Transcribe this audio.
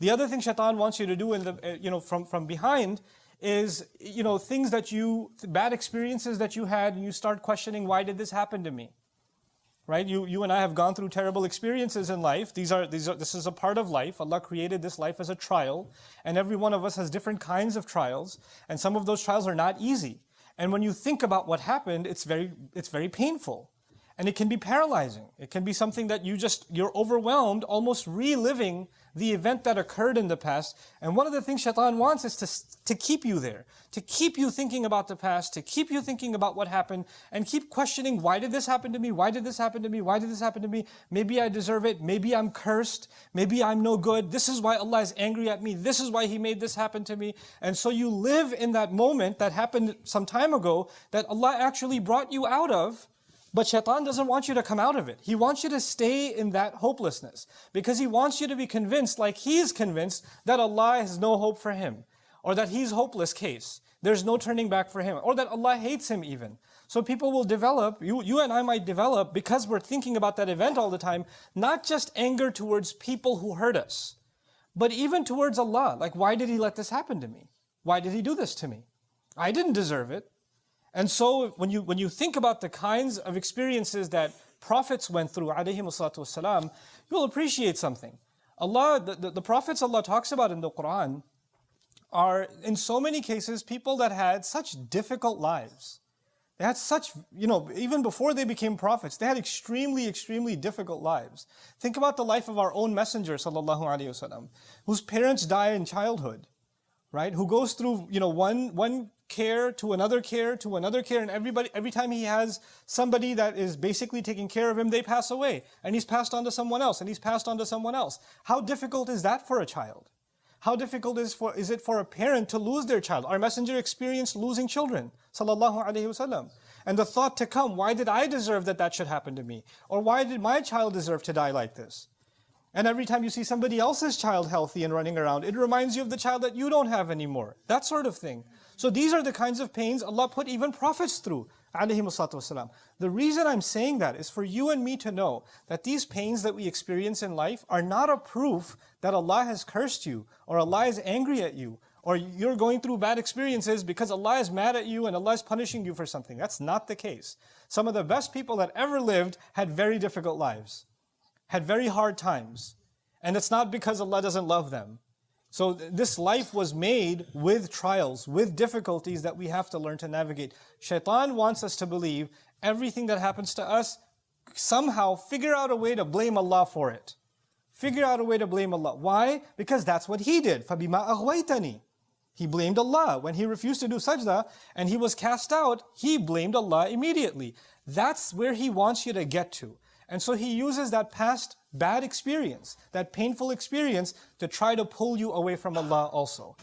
The other thing shaitan wants you to do in the, from behind is, things that bad experiences that you had, and you start questioning, why did this happen to me? Right? You and I have gone through terrible experiences in life. This is a part of life. Allah created this life as a trial, and every one of us has different kinds of trials, and some of those trials are not easy. And when you think about what happened, it's very painful. And it can be paralyzing. It can be something that you're overwhelmed, almost reliving the event that occurred in the past. And one of the things shaitan wants is to keep you there, to keep you thinking about the past, to keep you thinking about what happened, and keep questioning, why did this happen to me? Why did this happen to me? Why did this happen to me? Maybe I deserve it. Maybe I'm cursed. Maybe I'm no good. This is why Allah is angry at me. This is why He made this happen to me. And so you live in that moment that happened some time ago that Allah actually brought you out of. But shaitan doesn't want you to come out of it. He wants you to stay in that hopelessness, because he wants you to be convinced, like he is convinced, that Allah has no hope for him, or that he's hopeless case. There's no turning back for him, or that Allah hates him even. So people will develop, you and I might develop, because we're thinking about that event all the time, not just anger towards people who hurt us, but even towards Allah. Like, why did He let this happen to me? Why did He do this to me? I didn't deserve it. And so when you think about the kinds of experiences that prophets went through, alayhimussalatu, you'll appreciate something. The prophets Allah talks about in the Quran are, in so many cases, people that had such difficult lives. They had such, even before they became prophets, they had extremely, extremely difficult lives. Think about the life of our own messenger, sallallahu alaihi wasallam, whose parents die in childhood, right? Who goes through, one care to another care to another care, and every time he has somebody that is basically taking care of him, they pass away, and he's passed on to someone else, and he's passed on to someone else. How difficult is that for a child? How difficult is it for a parent to lose their child? Our messenger experienced losing children, sallallahu alaihi wasallam. And the thought to come, why did I deserve that should happen to me? Or why did my child deserve to die like this? And every time you see somebody else's child healthy and running around, it reminds you of the child that you don't have anymore. That sort of thing. So these are the kinds of pains Allah put even prophets through, alayhimussalatu. The reason I'm saying that is for you and me to know that these pains that we experience in life are not a proof that Allah has cursed you, or Allah is angry at you, or you're going through bad experiences because Allah is mad at you and Allah is punishing you for something. That's not the case. Some of the best people that ever lived had very difficult lives, had very hard times. And it's not because Allah doesn't love them. So this life was made with trials, with difficulties that we have to learn to navigate. Shaitan wants us to believe everything that happens to us, somehow figure out a way to blame Allah for it. Figure out a way to blame Allah. Why? Because that's what he did. فَبِمَا أَغْوَيْتَنِي. He blamed Allah. When he refused to do sajda and he was cast out, he blamed Allah immediately. That's where he wants you to get to. And so he uses that past bad experience, that painful experience, to try to pull you away from Allah also.